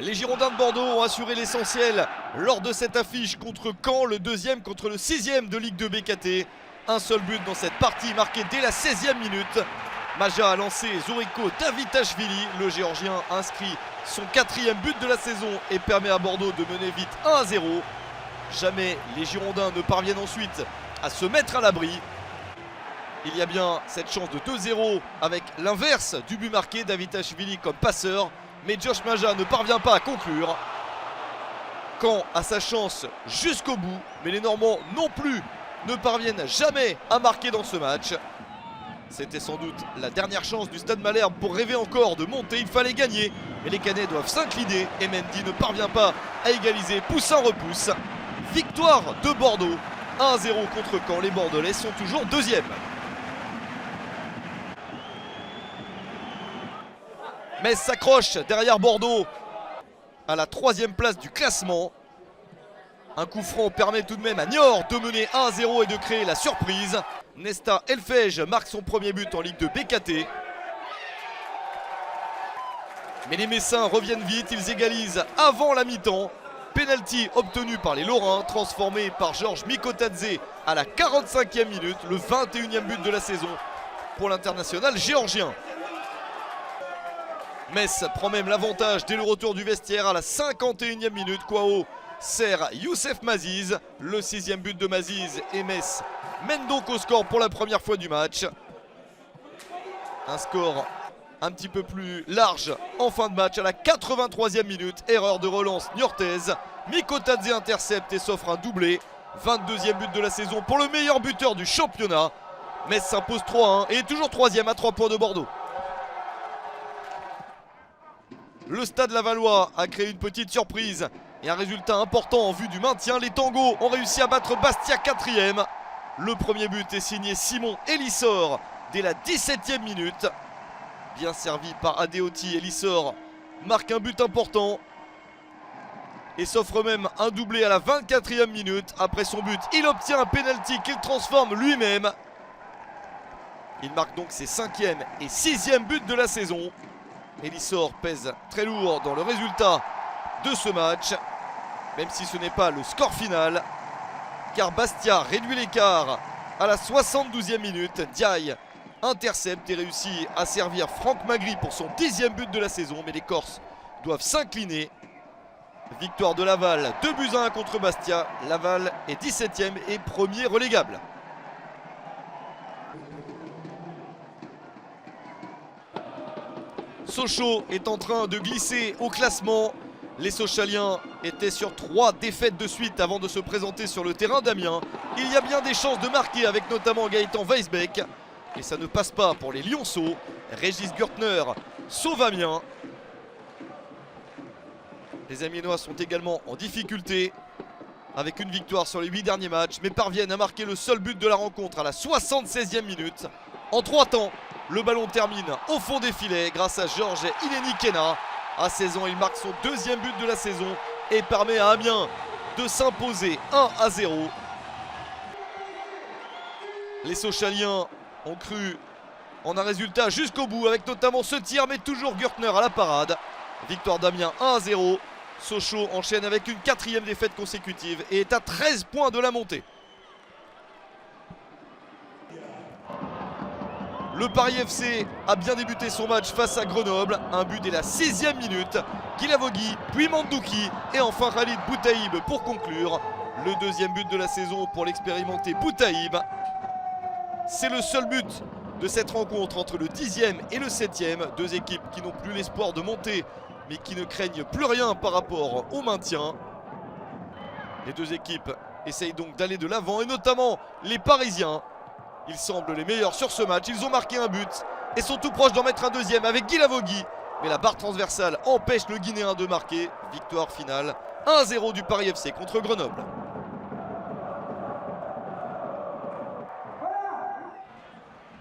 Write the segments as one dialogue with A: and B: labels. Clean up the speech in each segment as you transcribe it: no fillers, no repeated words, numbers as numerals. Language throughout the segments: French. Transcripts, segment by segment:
A: Les Girondins de Bordeaux ont assuré l'essentiel lors de cette affiche contre Caen, le deuxième contre le 6e de Ligue 2 BKT. Un seul but dans cette partie marqué dès la 16e minute. Maja a lancé Zoriko Davitashvili, le Géorgien inscrit son 4e but de la saison et permet à Bordeaux de mener vite 1-0. Jamais les Girondins ne parviennent ensuite à se mettre à l'abri. Il y a bien cette chance de 2-0 avec l'inverse du but marqué, Davitashvili comme passeur. Mais Josh Maja ne parvient pas à conclure. Caen a sa chance jusqu'au bout, mais les Normands non plus ne parviennent jamais à marquer dans ce match. C'était sans doute la dernière chance du Stade Malherbe pour rêver encore de monter. Il fallait gagner, mais les Canets doivent s'incliner et Mendy ne parvient pas à égaliser. Poussin-repousse. Victoire de Bordeaux, 1-0 contre Caen. Les Bordelais sont toujours deuxièmes. Metz s'accroche derrière Bordeaux à la 3e place du classement. Un coup franc permet tout de même à Niort de mener 1-0 et de créer la surprise. Nesta Elfej marque son premier but en Ligue 2 BKT. Mais les Messins reviennent vite, ils égalisent avant la mi-temps. Penalty obtenu par les Lorrains, transformé par Georges Mikotadze à la 45e minute, le 21e but de la saison pour l'international géorgien. Metz prend même l'avantage dès le retour du vestiaire à la 51e minute. Kouao sert Youssef Maziz, le 6e but de Maziz et Metz mène donc au score pour la première fois du match. Un score un petit peu plus large en fin de match à la 83e minute. Erreur de relance niortaise. Mikotadze intercepte et s'offre un doublé. 22e but de la saison pour le meilleur buteur du championnat. Metz s'impose 3-1 et est toujours 3e à 3 points de Bordeaux. Le Stade Lavallois a créé une petite surprise et un résultat important en vue du maintien. Les Tangos ont réussi à battre Bastia 4e. Le premier but est signé Simon Elissor dès la 17e minute. Bien servi par Adeoti, Elissor marque un but important et s'offre même un doublé à la 24e minute. Après son but, il obtient un penalty qu'il transforme lui-même. Il marque donc ses 5e et 6e buts de la saison. Elissor pèse très lourd dans le résultat de ce match, même si ce n'est pas le score final, car Bastia réduit l'écart à la 72e minute. Diaye intercepte et réussit à servir Franck Magri pour son 10e but de la saison, mais les Corses doivent s'incliner. Victoire de Laval, 2-1 contre Bastia. Laval est 17e et premier relégable. Sochaux est en train de glisser au classement. Les Sochaliens étaient sur 3 défaites de suite avant de se présenter sur le terrain d'Amiens. Il y a bien des chances de marquer avec notamment Gaëtan Weisbeck. Et ça ne passe pas pour les Lionceaux. Régis Gürtner sauve Amiens. Les Amiénois sont également en difficulté avec une victoire sur les 8 derniers matchs, mais parviennent à marquer le seul but de la rencontre à la 76e minute. En 3 temps, le ballon termine au fond des filets grâce à Georges Ilenikena. À 16 ans, il marque son 2e but de la saison et permet à Amiens de s'imposer 1-0. Les Sochaliens ont cru en un résultat jusqu'au bout avec notamment ce tir, mais toujours Gürtner à la parade. Victoire d'Amiens 1-0. Sochaux enchaîne avec une 4e défaite consécutive et est à 13 points de la montée. Le Paris FC a bien débuté son match face à Grenoble. Un but dès la 6e minute. Guilavogui, puis Mandouki et enfin Khalid Boutaïb pour conclure. Le 2e but de la saison pour l'expérimenté Boutaïb. C'est le seul but de cette rencontre entre le 10e et le 7e. Deux équipes qui n'ont plus l'espoir de monter, mais qui ne craignent plus rien par rapport au maintien. Les deux équipes essayent donc d'aller de l'avant et notamment les Parisiens. Ils semblent les meilleurs sur ce match. Ils ont marqué un but et sont tout proches d'en mettre un deuxième avec Guilavogui. Mais la barre transversale empêche le Guinéen de marquer. Victoire finale 1-0 du Paris FC contre Grenoble.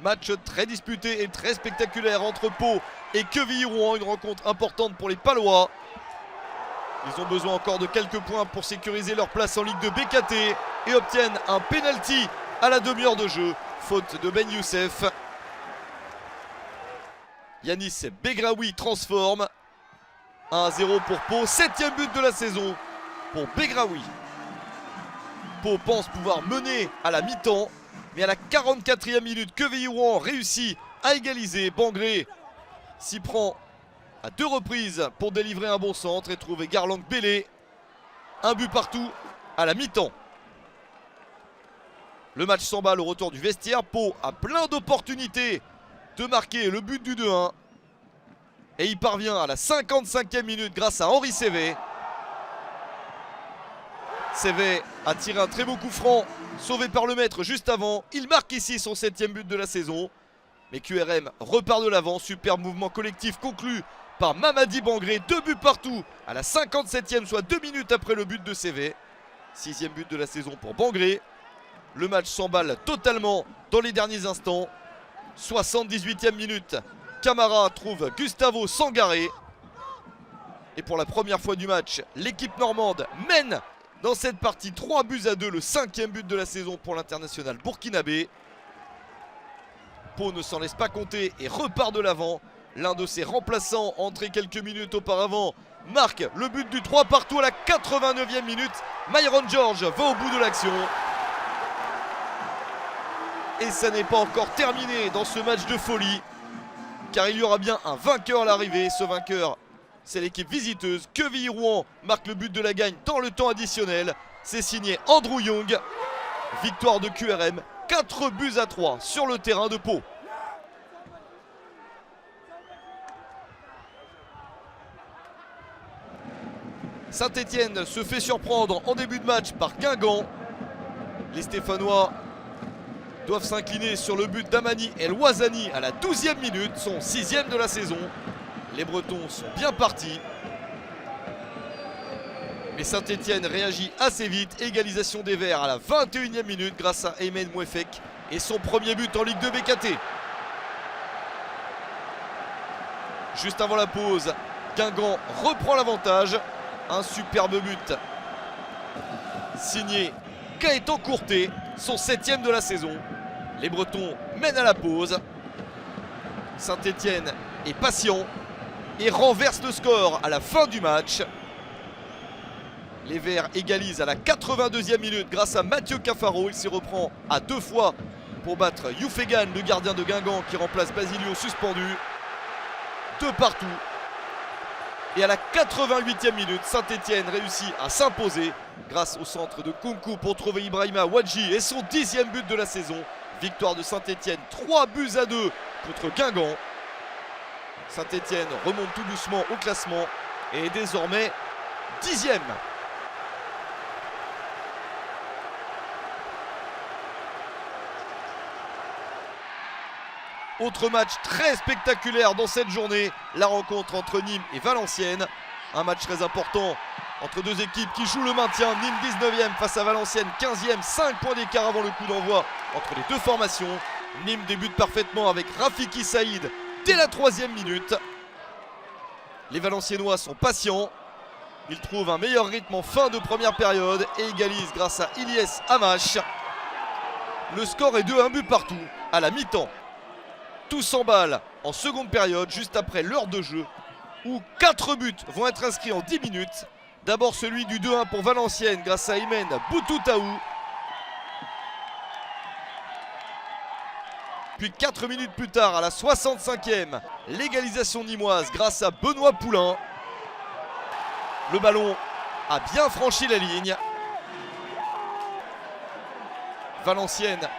A: Match très disputé et très spectaculaire entre Pau et Quevilly-Rouen. Une rencontre importante pour les Palois. Ils ont besoin encore de quelques points pour sécuriser leur place en Ligue 2 BKT et obtiennent un penalty à la demi-heure de jeu. Faute de Ben Youssef. Yanis Begraoui transforme. 1-0 pour Pau, 7e but de la saison pour Begraoui. Pau pense pouvoir mener à la mi-temps, mais à la 44e minute, Quevilly-Rouen réussit à égaliser. Bangré s'y prend à 2 reprises pour délivrer un bon centre et trouver Garlang Bélé. Un but partout à la mi-temps. Le match s'emballe au retour du vestiaire. Pau a plein d'opportunités de marquer le but du 2-1. Et il parvient à la 55e minute grâce à Henri Sévé. Sévé a tiré un très beau coup franc, sauvé par le maître juste avant. Il marque ici son 7e but de la saison. Mais QRM repart de l'avant. Superbe mouvement collectif conclu par Mamadi Bangré. 2 buts partout à la 57e, soit 2 minutes après le but de Sévé. 6e but de la saison pour Bangré. Le match s'emballe totalement dans les derniers instants. 78e minute, Camara trouve Gustavo Sangaré. Et pour la première fois du match, l'équipe normande mène dans cette partie 3 buts à 2. Le 5e but de la saison pour l'international burkinabé. Pau ne s'en laisse pas compter et repart de l'avant. L'un de ses remplaçants, entré quelques minutes auparavant, marque le but du 3 partout à la 89e minute. Myron George va au bout de l'action. Et ça n'est pas encore terminé dans ce match de folie, car il y aura bien un vainqueur à l'arrivée. Ce vainqueur, c'est l'équipe visiteuse. Quevilly-Rouen marque le but de la gagne dans le temps additionnel. C'est signé Andrew Young. Victoire de QRM, 4 buts à 3 sur le terrain de Pau. Saint-Etienne se fait surprendre en début de match par Guingamp. Les Stéphanois doivent s'incliner sur le but d'Amani El Ouazani à la 12e minute, son 6e de la saison. Les Bretons sont bien partis. Mais Saint-Etienne réagit assez vite. Égalisation des Verts à la 21e minute grâce à Aymen Mouefek et son premier but en Ligue 2 BKT. Juste avant la pause, Guingamp reprend l'avantage. Un superbe but signé Gaëtan Courtet, son 7e de la saison. Les Bretons mènent à la pause. Saint-Etienne est patient et renverse le score à la fin du match. Les Verts égalisent à la 82e minute grâce à Mathieu Cafaro. Il s'y reprend à 2 fois pour battre Youfegan, le gardien de Guingamp, qui remplace Basilio suspendu. 2 partout. Et à la 88e minute, Saint-Etienne réussit à s'imposer grâce au centre de Kunku pour trouver Ibrahima Wadji et son 10e but de la saison. Victoire de Saint-Etienne, 3 buts à 2 contre Guingamp. Saint-Etienne remonte tout doucement au classement et est désormais 10e. Autre match très spectaculaire dans cette journée, la rencontre entre Nîmes et Valenciennes. Un match très important entre deux équipes qui jouent le maintien. Nîmes 19e face à Valenciennes 15e, 5 points d'écart avant le coup d'envoi entre les deux formations. Nîmes débute parfaitement avec Rafiki Saïd dès la 3e minute. Les Valenciennois sont patients. Ils trouvent un meilleur rythme en fin de première période et égalisent grâce à Ilyes Hamache. Le score est de 1 but partout à la mi-temps. Tout s'emballe en seconde période, juste après l'heure de jeu, où 4 buts vont être inscrits en 10 minutes. D'abord celui du 2-1 pour Valenciennes grâce à Aymen Boutoutaou. Puis 4 minutes plus tard, à la 65e, l'égalisation nîmoise grâce à Benoît Poulain. Le ballon a bien franchi la ligne. Valenciennes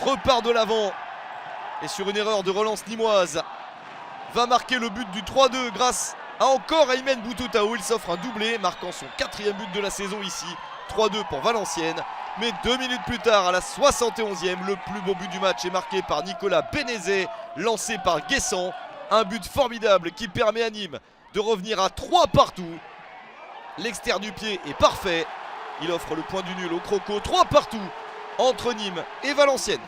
A: repart de l'avant. Et sur une erreur de relance nîmoise, va marquer le but du 3-2 grâce à encore Aymen Boutoutaou. Il s'offre un doublé, marquant son 4e but de la saison ici. 3-2 pour Valenciennes. Mais 2 minutes plus tard, à la 71e, le plus beau but du match est marqué par Nicolas Bénézet, lancé par Guessant. Un but formidable qui permet à Nîmes de revenir à 3 partout. L'extérieur du pied est parfait. Il offre le point du nul au Croco. 3 partout entre Nîmes et Valenciennes.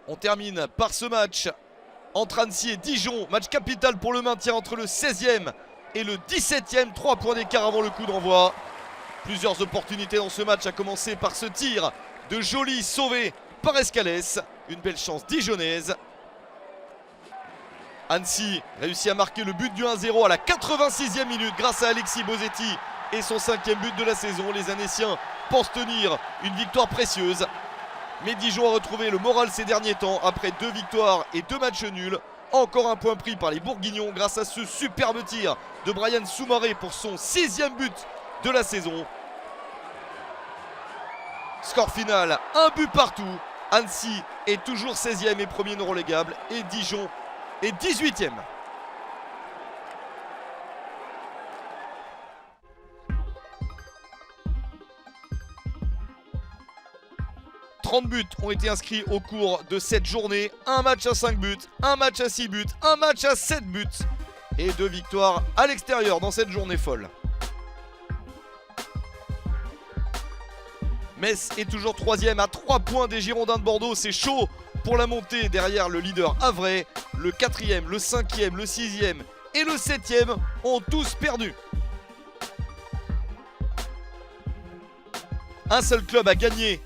A: On termine par ce match entre Annecy et Dijon. Match capital pour le maintien entre le 16e et le 17e. 3 points d'écart avant le coup d'envoi. Plusieurs opportunités dans ce match, à commencer par ce tir de Joly sauvé par Escalès. Une belle chance dijonnaise. Annecy réussit à marquer le but du 1-0 à la 86e minute grâce à Alexis Bosetti et son 5e but de la saison. Les Annéciens pensent tenir une victoire précieuse. Mais Dijon a retrouvé le moral ces derniers temps après 2 victoires et 2 matchs nuls. Encore un point pris par les Bourguignons grâce à ce superbe tir de Brian Soumaré pour son 6e but de la saison. Score final, 1 but partout. Annecy est toujours 16e et premier non relégable et Dijon est 18e. « 30 buts ont été inscrits au cours de cette journée. Un match à 5 buts, un match à 6 buts, un match à 7 buts. Et 2 victoires à l'extérieur dans cette journée folle. Metz est toujours 3e à 3 points des Girondins de Bordeaux. C'est chaud pour la montée derrière le leader Havrais. Le 4e, le 5e, le 6e et le 7e ont tous perdu. Un seul club a gagné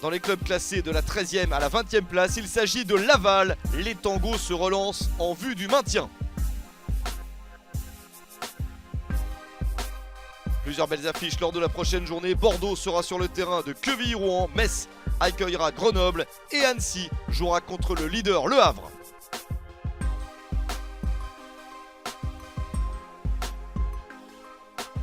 A: dans les clubs classés de la 13e à la 20e place. Il s'agit de Laval. Les tangos se relancent en vue du maintien. Plusieurs belles affiches lors de la prochaine journée. Bordeaux sera sur le terrain de Quevilly-Rouen. Metz accueillera Grenoble et Annecy jouera contre le leader Le Havre.